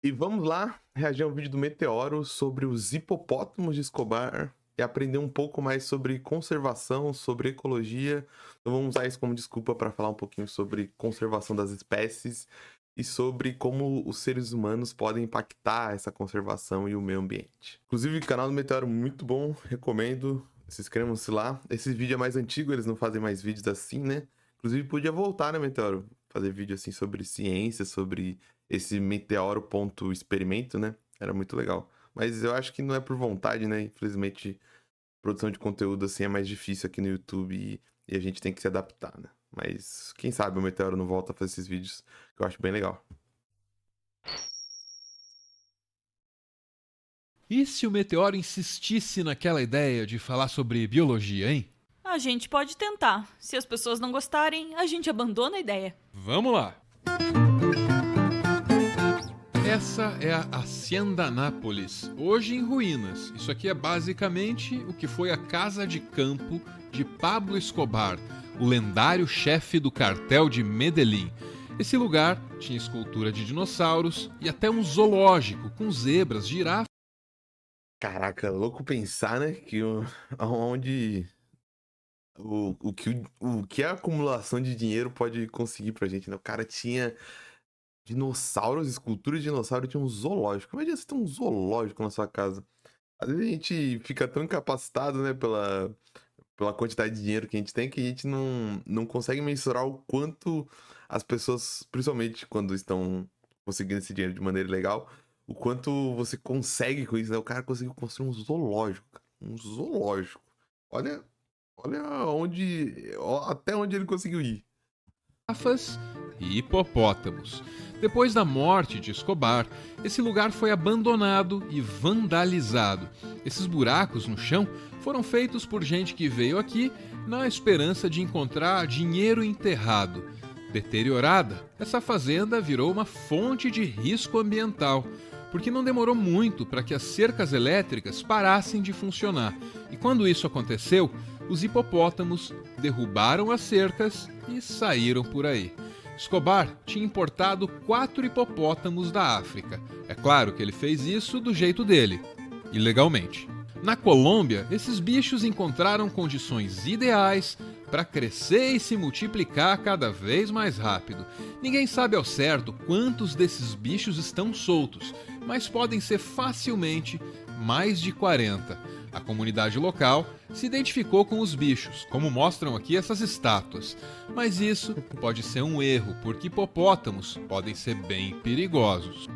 E vamos lá reagir ao vídeo do Meteoro sobre os hipopótamos de Escobar e aprender um pouco mais sobre conservação, sobre ecologia. Então vamos usar isso como desculpa para falar um pouquinho sobre conservação das espécies e sobre como os seres humanos podem impactar essa conservação e o meio ambiente. Inclusive, o canal do Meteoro é muito bom, recomendo. Se inscrevam-se lá. Esse vídeo é mais antigo, eles não fazem mais vídeos assim, né? Inclusive, podia voltar, né, Meteoro? Fazer vídeo assim sobre ciência, sobre esse meteoro ponto experimento, né? Era muito legal. Mas eu acho que não é por vontade, né? Infelizmente, produção de conteúdo assim é mais difícil aqui no YouTube e a gente tem que se adaptar, né? Mas quem sabe o Meteoro não volta a fazer esses vídeos, que eu acho bem legal. E se o Meteoro insistisse naquela ideia de falar sobre biologia, hein? A gente pode tentar. Se as pessoas não gostarem, a gente abandona a ideia. Vamos lá! Essa é a Hacienda Anápolis, hoje em ruínas. Isso aqui é basicamente o que foi a casa de campo de Pablo Escobar, o lendário chefe do cartel de Medellín. Esse lugar tinha escultura de dinossauros e até um zoológico com zebras, girafas. Caraca, louco pensar, né? Que onde o que a acumulação de dinheiro pode conseguir pra gente, né? O cara tinha dinossauros, esculturas de dinossauro, tinha um zoológico. Imagina você ter um zoológico na sua casa. Às vezes a gente fica tão incapacitado, né, pela quantidade de dinheiro que a gente tem, que a gente não consegue mensurar o quanto as pessoas, principalmente quando estão conseguindo esse dinheiro de maneira legal, o quanto você consegue com isso, né? O cara conseguiu construir um zoológico, cara. Um zoológico. Olha, olha até onde ele conseguiu ir. E hipopótamos. Depois da morte de Escobar, esse lugar foi abandonado e vandalizado. Esses buracos no chão foram feitos por gente que veio aqui na esperança de encontrar dinheiro enterrado. Deteriorada, essa fazenda virou uma fonte de risco ambiental, porque não demorou muito para que as cercas elétricas parassem de funcionar. E quando isso aconteceu, os hipopótamos derrubaram as cercas e saíram por aí. Escobar tinha importado 4 hipopótamos da África. É claro que ele fez isso do jeito dele, ilegalmente. Na Colômbia, esses bichos encontraram condições ideais para crescer e se multiplicar cada vez mais rápido. Ninguém sabe ao certo quantos desses bichos estão soltos, mas podem ser facilmente mais de 40. A comunidade local se identificou com os bichos, como mostram aqui essas estátuas. Mas isso pode ser um erro, porque hipopótamos podem ser bem perigosos.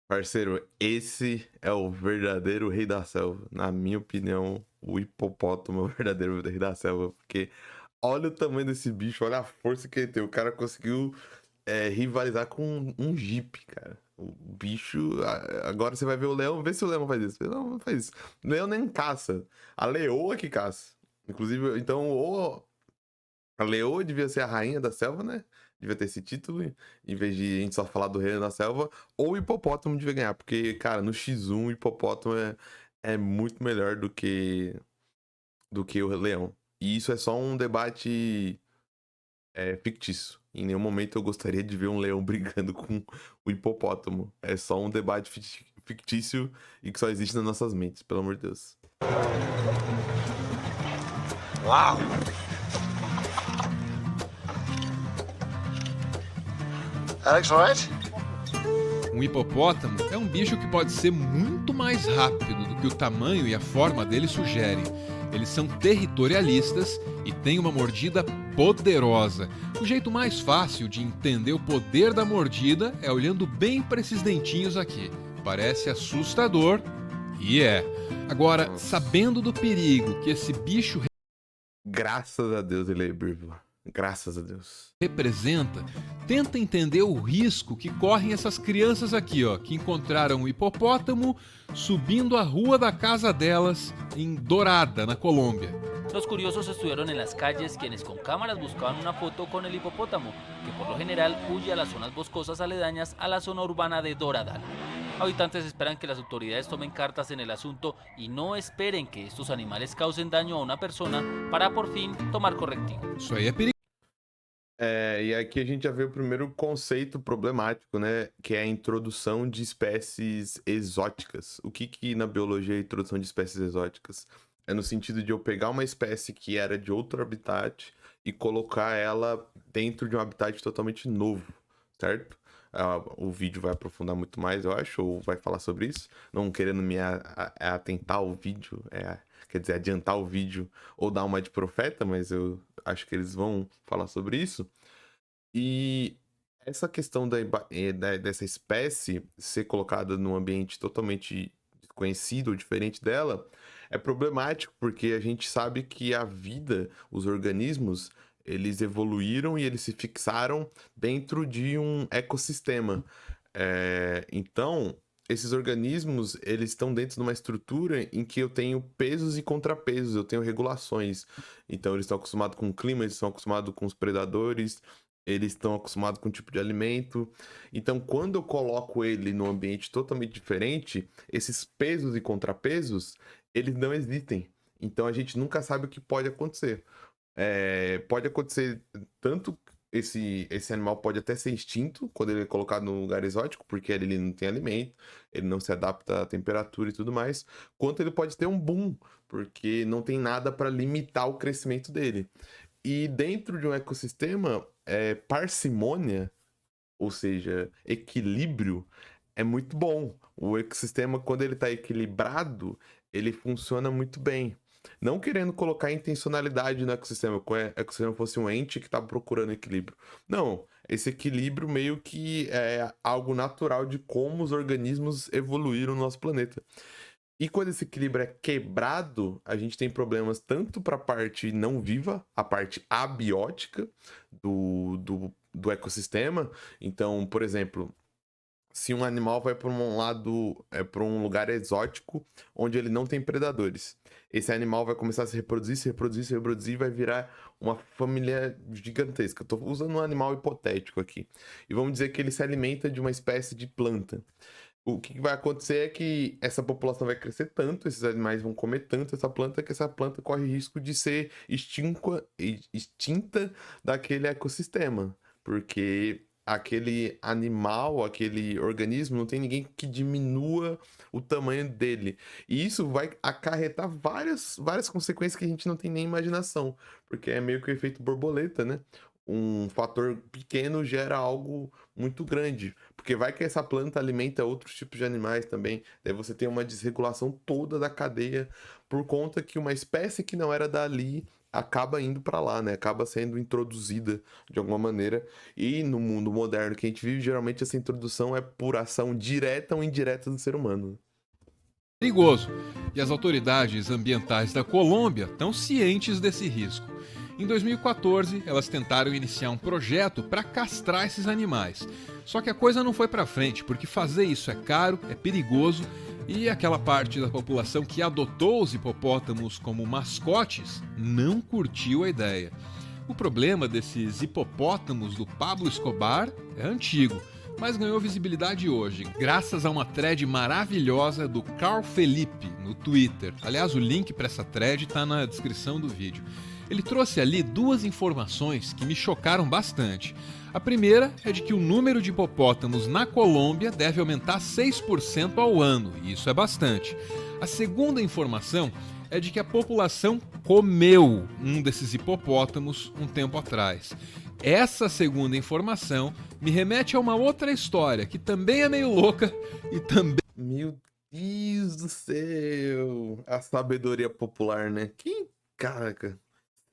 Parceiro, esse é o verdadeiro rei da selva. Na minha opinião, o hipopótamo é o verdadeiro rei da selva. Porque olha o tamanho desse bicho, olha a força que ele tem. O cara conseguiu rivalizar com um Jeep, cara. O bicho. Agora você vai ver o leão, vê se o leão faz isso. Não faz isso. O leão nem caça. A leoa que caça. Inclusive, então, a leoa devia ser a rainha da selva, né? Devia ter esse título, em vez de a gente só falar do rei da selva. Ou o hipopótamo devia ganhar, porque, cara, no X1 o hipopótamo é muito melhor do que o leão. E isso é só um debate fictício. Em nenhum momento eu gostaria de ver um leão brigando com o hipopótamo. É só um debate fictício e que só existe nas nossas mentes, pelo amor de Deus. Uau! Alex, alright? Um hipopótamo é um bicho que pode ser muito mais rápido do que o tamanho e a forma dele sugerem. Eles são territorialistas e têm uma mordida poderosa. O jeito mais fácil de entender o poder da mordida é olhando bem para esses dentinhos aqui. Parece assustador e é. Agora, sabendo do perigo que esse bicho Graças a Deus ele é herbívoro. Graças a Deus. representa, tenta entender o risco que correm essas crianças aqui, ó, que encontraram o hipopótamo subindo a rua da casa delas em Dorada, na Colômbia. Los curiosos estuvieron en las calles quienes con cámaras buscaban una foto con el hipopótamo, que por lo general huye a las zonas boscosas aledañas a la zona urbana de Doradal. Habitantes esperan que las autoridades tomen cartas en el asunto y no esperen que estos animales causen daño a una persona para por fin tomar correctivo. Isso aí é perigoso. E aqui a gente já vê o primeiro conceito problemático, né? Que é a introdução de espécies exóticas. O que na biologia é a introdução de espécies exóticas? É no sentido de eu pegar uma espécie que era de outro habitat e colocar ela dentro de um habitat totalmente novo, certo? O vídeo vai aprofundar muito mais, eu acho, ou vai falar sobre isso. Não querendo me atentar ao vídeo, quer dizer, adiantar o vídeo ou dar uma de profeta, mas eu acho que eles vão falar sobre isso. E essa questão dessa espécie ser colocada num ambiente totalmente desconhecido ou diferente dela é problemático, porque a gente sabe que a vida, os organismos, eles evoluíram e eles se fixaram dentro de um ecossistema. Então, esses organismos, eles estão dentro de uma estrutura em que eu tenho pesos e contrapesos, eu tenho regulações. Então, eles estão acostumados com o clima, eles estão acostumados com os predadores, eles estão acostumados com o tipo de alimento. Então, quando eu coloco ele num ambiente totalmente diferente, esses pesos e contrapesos, eles não existem. Então, a gente nunca sabe o que pode acontecer. Pode acontecer tanto esse animal pode até ser extinto quando ele é colocado num lugar exótico, porque ele não tem alimento, ele não se adapta à temperatura e tudo mais, quanto ele pode ter um boom, porque não tem nada para limitar o crescimento dele. E dentro de um ecossistema, parcimônia, ou seja, equilíbrio, é muito bom. O ecossistema, quando ele está equilibrado, ele funciona muito bem. Não querendo colocar intencionalidade no ecossistema, como se o ecossistema fosse um ente que está procurando equilíbrio. Não, esse equilíbrio meio que é algo natural de como os organismos evoluíram no nosso planeta. E quando esse equilíbrio é quebrado, a gente tem problemas tanto para a parte não viva, a parte abiótica do ecossistema. Então, por exemplo, se um animal vai para para um lugar exótico onde ele não tem predadores, esse animal vai começar a se reproduzir, vai virar uma família gigantesca. Estou usando um animal hipotético aqui. E vamos dizer que ele se alimenta de uma espécie de planta. O que vai acontecer é que essa população vai crescer tanto, esses animais vão comer tanto essa planta, que essa planta corre risco de ser extinta daquele ecossistema. Porque aquele animal, aquele organismo, não tem ninguém que diminua o tamanho dele. E isso vai acarretar várias consequências que a gente não tem nem imaginação. Porque é meio que o efeito borboleta, né? Um fator pequeno gera algo muito grande. Porque vai que essa planta alimenta outros tipos de animais também. Daí você tem uma desregulação toda da cadeia por conta que uma espécie que não era dali acaba indo para lá, né? Acaba sendo introduzida de alguma maneira. E no mundo moderno que a gente vive, geralmente essa introdução é por ação direta ou indireta do ser humano. Perigoso. E as autoridades ambientais da Colômbia estão cientes desse risco. Em 2014, elas tentaram iniciar um projeto para castrar esses animais. Só que a coisa não foi para frente, porque fazer isso é caro, é perigoso, e aquela parte da população que adotou os hipopótamos como mascotes não curtiu a ideia. O problema desses hipopótamos do Pablo Escobar é antigo, mas ganhou visibilidade hoje, graças a uma thread maravilhosa do Carl Felipe no Twitter. Aliás, o link para essa thread está na descrição do vídeo. Ele trouxe ali duas informações que me chocaram bastante. A primeira é de que o número de hipopótamos na Colômbia deve aumentar 6% ao ano, e isso é bastante. A segunda informação é de que a população comeu um desses hipopótamos um tempo atrás. Essa segunda informação me remete a uma outra história, que também é meio louca e também... Meu Deus do céu! A sabedoria popular, né? Caraca!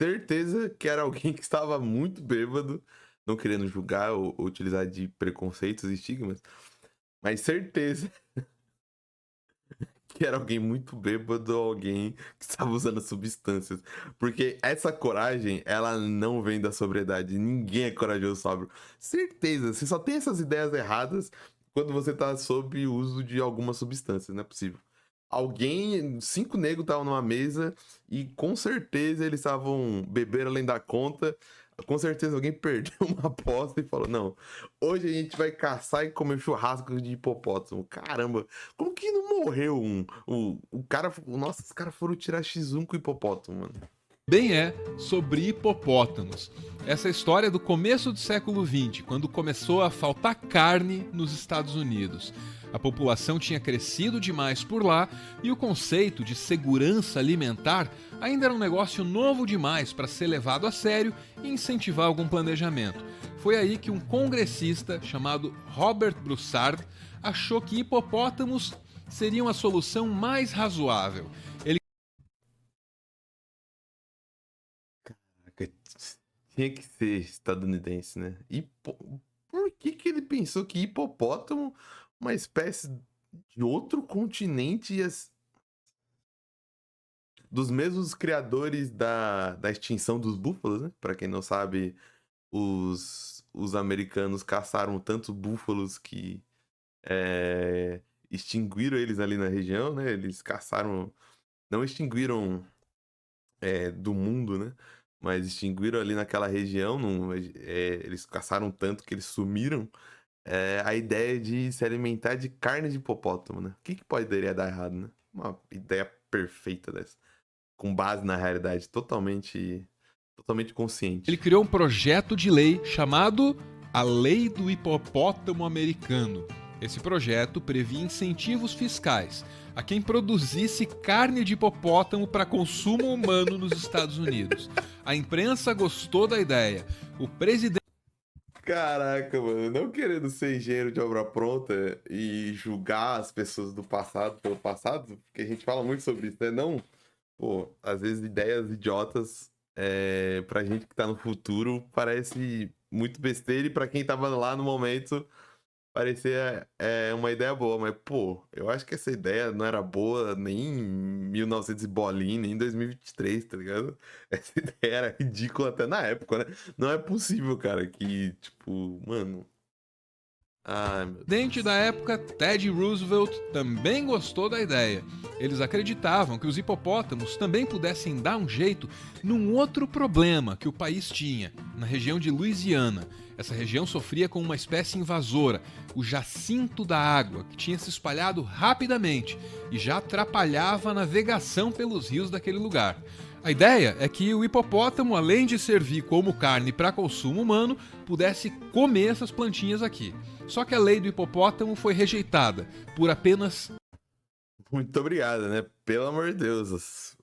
Certeza que era alguém que estava muito bêbado, não querendo julgar ou utilizar de preconceitos e estigmas, mas certeza que era alguém muito bêbado ou alguém que estava usando substâncias. Porque essa coragem, ela não vem da sobriedade. Ninguém é corajoso sóbrio. Certeza, você só tem essas ideias erradas quando você tá sob o uso de alguma substância, não é possível. 5 negros estavam numa mesa e com certeza eles estavam bebendo além da conta. Com certeza alguém perdeu uma aposta e falou: não, hoje a gente vai caçar e comer churrasco de hipopótamo. Caramba, como que não morreu um? O cara. Nossa, os caras foram tirar X1 com o hipopótamo, mano. Bem sobre hipopótamos. Essa história do começo do século XX, quando começou a faltar carne nos Estados Unidos. A população tinha crescido demais por lá e o conceito de segurança alimentar ainda era um negócio novo demais para ser levado a sério e incentivar algum planejamento. Foi aí que um congressista chamado Robert Broussard achou que hipopótamos seriam a solução mais razoável. Tinha que ser estadunidense, né? Por que ele pensou que hipopótamo, uma espécie de outro continente, dos mesmos criadores da extinção dos búfalos, né? Pra quem não sabe, os americanos caçaram tantos búfalos que extinguiram eles ali na região, né? Eles caçaram, não extinguiram do mundo, né? Mas extinguiram ali naquela região, eles caçaram tanto que eles sumiram. A ideia de se alimentar de carne de hipopótamo, né? O que poderia dar errado, né? Uma ideia perfeita dessa. Com base na realidade totalmente consciente. Ele criou um projeto de lei chamado a Lei do Hipopótamo Americano. Esse projeto previa incentivos fiscais a quem produzisse carne de hipopótamo para consumo humano nos Estados Unidos. A imprensa gostou da ideia. O presidente... Caraca, mano, não querendo ser engenheiro de obra pronta e julgar as pessoas do passado pelo passado, porque a gente fala muito sobre isso, né? Não, pô, às vezes ideias idiotas pra gente que tá no futuro parece muito besteira e pra quem tava lá no momento parecia uma ideia boa, mas pô, eu acho que essa ideia não era boa nem em 1900 e bolinha, nem em 2023, tá ligado? Essa ideia era ridícula até na época, né? Não é possível, cara, que, tipo, mano... Ai, meu Deus. Presidente da época, Teddy Roosevelt, também gostou da ideia. Eles acreditavam que os hipopótamos também pudessem dar um jeito num outro problema que o país tinha, na região de Louisiana. Essa região sofria com uma espécie invasora, o jacinto da água, que tinha se espalhado rapidamente e já atrapalhava a navegação pelos rios daquele lugar. A ideia é que o hipopótamo, além de servir como carne para consumo humano, pudesse comer essas plantinhas aqui. Só que a lei do hipopótamo foi rejeitada por apenas... Muito obrigado, né? Pelo amor de Deus.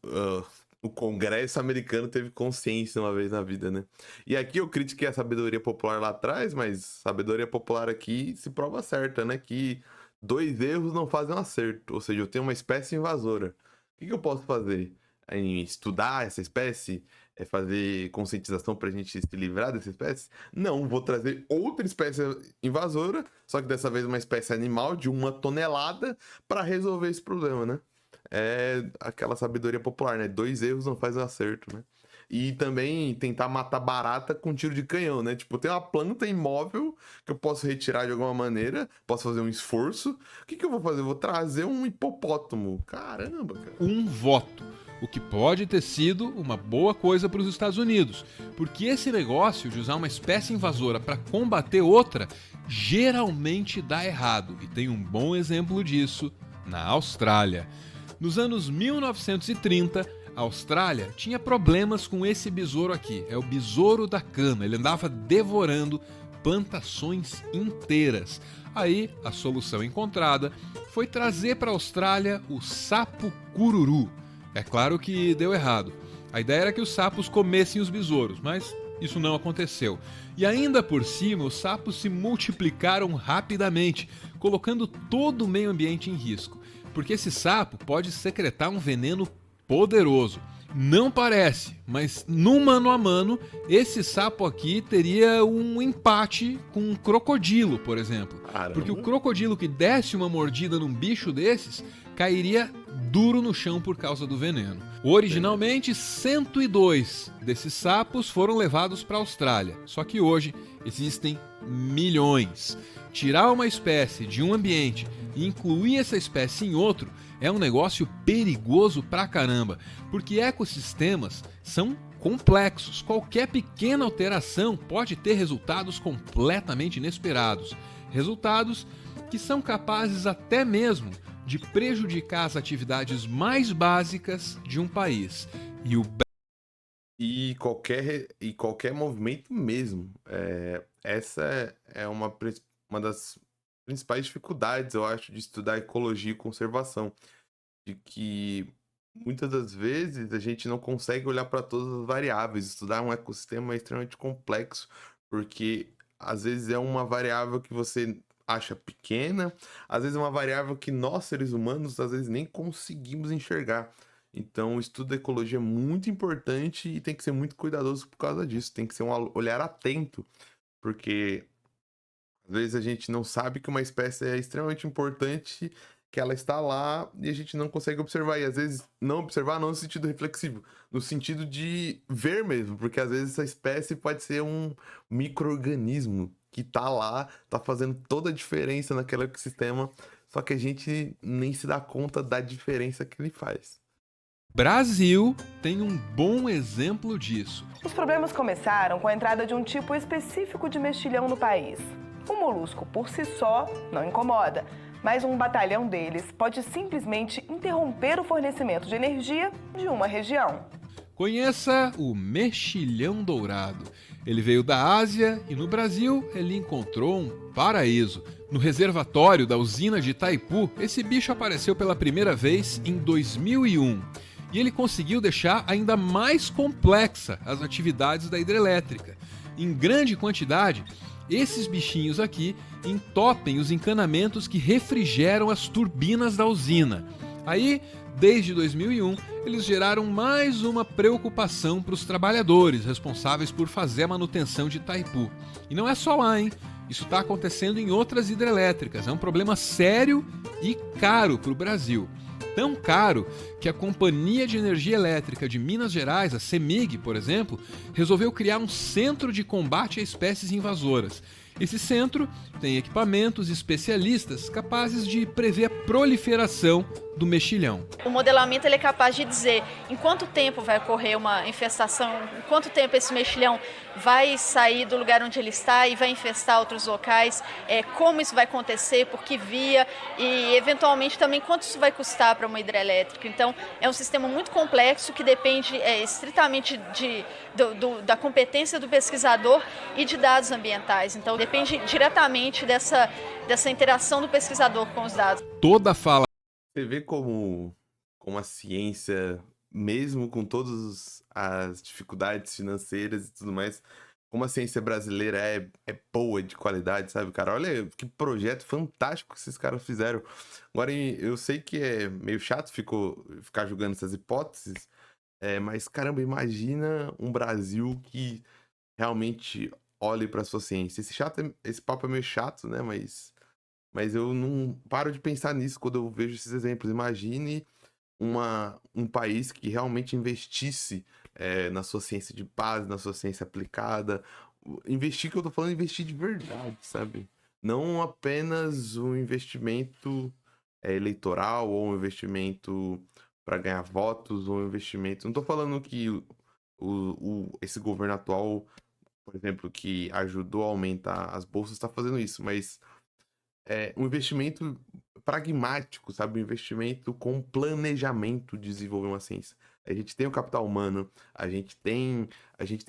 O Congresso americano teve consciência uma vez na vida, né? E aqui eu critiquei a sabedoria popular lá atrás, mas sabedoria popular aqui se prova certa, né? Que 2 erros não fazem um acerto. Ou seja, eu tenho uma espécie invasora. O que eu posso fazer? Estudar essa espécie? Fazer conscientização pra gente se livrar dessa espécie? Não, vou trazer outra espécie invasora, só que dessa vez uma espécie animal de 1 tonelada para resolver esse problema, né? É aquela sabedoria popular, né? 2 erros não fazem um acerto, né? E também tentar matar barata com tiro de canhão, né? Tipo, tem uma planta imóvel que eu posso retirar de alguma maneira, posso fazer um esforço. O que eu vou fazer? Eu vou trazer um hipopótamo. Caramba, cara. Um voto. O que pode ter sido uma boa coisa para os Estados Unidos, porque esse negócio de usar uma espécie invasora para combater outra geralmente dá errado, e tem um bom exemplo disso na Austrália. Nos anos 1930, a Austrália tinha problemas com esse besouro aqui, é o besouro da cana, ele andava devorando plantações inteiras. Aí, a solução encontrada foi trazer para a Austrália o sapo cururu. É claro que deu errado. A ideia era que os sapos comessem os besouros, mas isso não aconteceu. E ainda por cima, os sapos se multiplicaram rapidamente, colocando todo o meio ambiente em risco. Porque esse sapo pode secretar um veneno poderoso. Não parece, mas no mano a mano, esse sapo aqui teria um empate com um crocodilo, por exemplo. Caramba. Porque o crocodilo que desse uma mordida num bicho desses cairia duro no chão por causa do veneno. Originalmente, 102 desses sapos foram levados para a Austrália, só que hoje existem milhões. Tirar uma espécie de um ambiente e incluir essa espécie em outro é um negócio perigoso pra caramba, porque ecossistemas são complexos. Qualquer pequena alteração pode ter resultados completamente inesperados. Resultados que são capazes até mesmo de prejudicar as atividades mais básicas de um país. E qualquer movimento mesmo. Essa é uma das principais dificuldades, eu acho, de estudar ecologia e conservação. De que muitas das vezes a gente não consegue olhar para todas as variáveis. Estudar um ecossistema é extremamente complexo, porque às vezes é uma variável que você acha pequena, às vezes é uma variável que nós, seres humanos, às vezes nem conseguimos enxergar. Então, o estudo da ecologia é muito importante e tem que ser muito cuidadoso por causa disso. Tem que ser um olhar atento, porque às vezes a gente não sabe que uma espécie é extremamente importante, que ela está lá e a gente não consegue observar. E às vezes não observar não no sentido reflexivo, no sentido de ver mesmo, porque às vezes essa espécie pode ser um micro-organismo que tá lá, tá fazendo toda a diferença naquele ecossistema, só que a gente nem se dá conta da diferença que ele faz. Brasil tem um bom exemplo disso. Os problemas começaram com a entrada de um tipo específico de mexilhão no país. O molusco, por si só, não incomoda, mas um batalhão deles pode simplesmente interromper o fornecimento de energia de uma região. Conheça o mexilhão dourado. Ele veio da Ásia e no Brasil ele encontrou um paraíso. No reservatório da usina de Itaipu, esse bicho apareceu pela primeira vez em 2001. E ele conseguiu deixar ainda mais complexa as atividades da hidrelétrica. Em grande quantidade, esses bichinhos aqui entopem os encanamentos que refrigeram as turbinas da usina. Aí, desde 2001, eles geraram mais uma preocupação para os trabalhadores responsáveis por fazer a manutenção de Itaipu. E não é só lá, hein? Isso está acontecendo em outras hidrelétricas. É um problema sério e caro para o Brasil. Tão caro que a Companhia de Energia Elétrica de Minas Gerais, a CEMIG, por exemplo, resolveu criar um centro de combate a espécies invasoras. Esse centro tem equipamentos especialistas capazes de prever a proliferação do mexilhão. O modelamento ele é capaz de dizer em quanto tempo vai ocorrer uma infestação, em quanto tempo esse mexilhão vai sair do lugar onde ele está e vai infestar outros locais, como isso vai acontecer, por que via e, eventualmente, também quanto isso vai custar para uma hidrelétrica. Então, é um sistema muito complexo que depende estritamente da competência do pesquisador e de dados ambientais. Então, depende diretamente dessa interação do pesquisador com os dados. Toda fala. Você vê como a ciência, mesmo com todas as dificuldades financeiras e tudo mais, como a ciência brasileira é boa, de qualidade, sabe, cara? Olha que projeto fantástico que esses caras fizeram. Agora, eu sei que é meio chato ficar julgando essas hipóteses, mas, caramba, imagina um Brasil que realmente olhe para sua ciência. Esse papo é meio chato, né? Mas eu não paro de pensar nisso quando eu vejo esses exemplos. Imagine um país que realmente investisse na sua ciência de base, na sua ciência aplicada. Investir, que eu tô falando, investir de verdade, sabe? Não apenas um investimento eleitoral ou um investimento para ganhar votos ou um investimento... Não tô falando que esse governo atual, por exemplo, que ajudou a aumentar as bolsas, está fazendo isso, mas um investimento pragmático, sabe? Um investimento com planejamento de desenvolver uma ciência. A gente tem o capital humano, a gente tem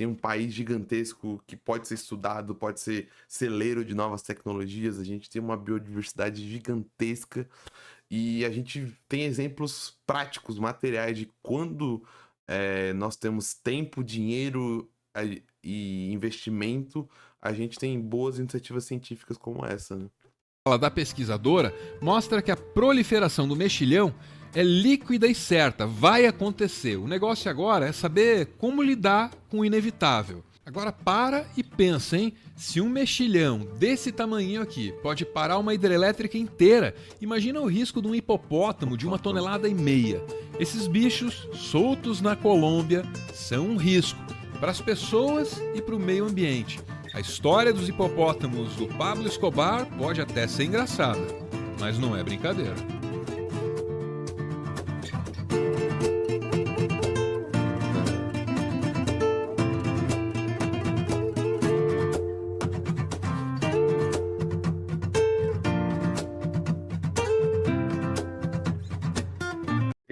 um país gigantesco que pode ser estudado, pode ser celeiro de novas tecnologias, a gente tem uma biodiversidade gigantesca e a gente tem exemplos práticos, materiais de quando nós temos tempo, dinheiro e investimento, a gente tem boas iniciativas científicas como essa, né? A fala da pesquisadora mostra que a proliferação do mexilhão é líquida e certa, vai acontecer. O negócio agora é saber como lidar com o inevitável. Agora para e pensa, hein? Se um mexilhão desse tamanho aqui pode parar uma hidrelétrica inteira, imagina o risco de um hipopótamo de 1,5 toneladas. Esses bichos soltos na Colômbia são um risco para as pessoas e para o meio ambiente. A história dos hipopótamos do Pablo Escobar pode até ser engraçada, mas não é brincadeira.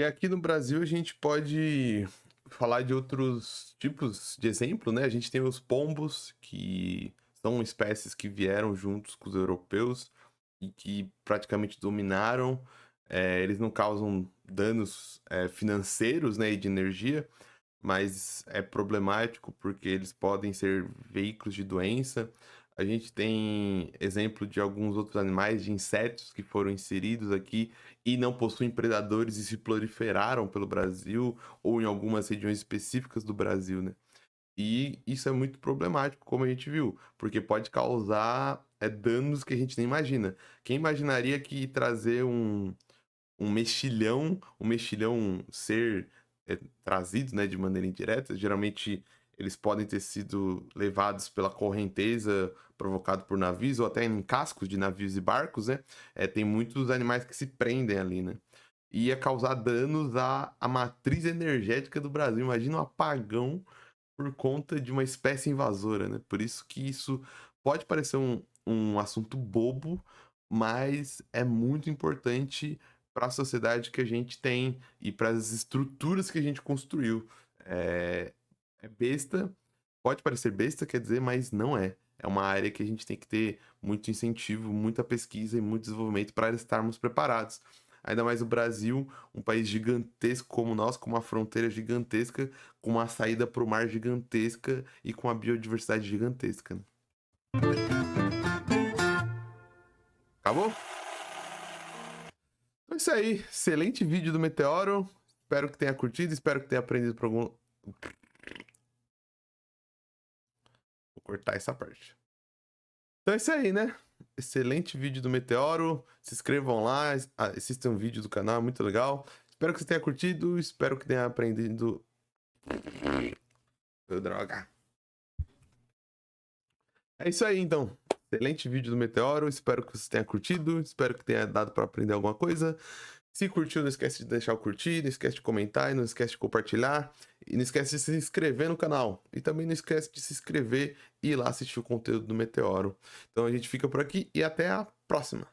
E aqui no Brasil a gente pode falar de outros tipos de exemplo, né? A gente tem os pombos, que são espécies que vieram juntos com os europeus e que praticamente dominaram. Eles não causam danos financeiros, né, e de energia, mas é problemático porque eles podem ser veículos de doença. A gente tem exemplo de alguns outros animais, de insetos que foram inseridos aqui e não possuem predadores e se proliferaram pelo Brasil ou em algumas regiões específicas do Brasil, né? E isso é muito problemático, como a gente viu, porque pode causar danos que a gente nem imagina. Quem imaginaria que trazer um mexilhão ser trazido, né, de maneira indireta, geralmente eles podem ter sido levados pela correnteza provocado por navios ou até em cascos de navios e barcos, né? Tem muitos animais que se prendem ali, né? E ia causar danos à matriz energética do Brasil. Imagina um apagão por conta de uma espécie invasora, né? Por isso que isso pode parecer um assunto bobo, mas é muito importante para a sociedade que a gente tem e para as estruturas que a gente construiu. É besta, pode parecer besta, quer dizer, mas não é. É uma área que a gente tem que ter muito incentivo, muita pesquisa e muito desenvolvimento para estarmos preparados. Ainda mais o Brasil, um país gigantesco como o nosso, com uma fronteira gigantesca, com uma saída para o mar gigantesca e com uma biodiversidade gigantesca. Acabou? Então é isso aí. Excelente vídeo do Meteoro. Espero que tenha curtido, espero que tenha aprendido por algum... Vou cortar essa parte. Então é isso aí, né? Excelente vídeo do Meteoro. Se inscrevam lá, assistam um vídeo do canal, muito legal. Espero que você tenha curtido, espero que tenha aprendido. Droga. É isso aí, então. Excelente vídeo do Meteoro. Espero que você tenha curtido, espero que tenha dado para aprender alguma coisa. Se curtiu, não esquece de deixar o curtir, não esquece de comentar, e não esquece de compartilhar. E não esquece de se inscrever no canal. E também não esquece de se inscrever e ir lá assistir o conteúdo do Meteoro. Então a gente fica por aqui e até a próxima.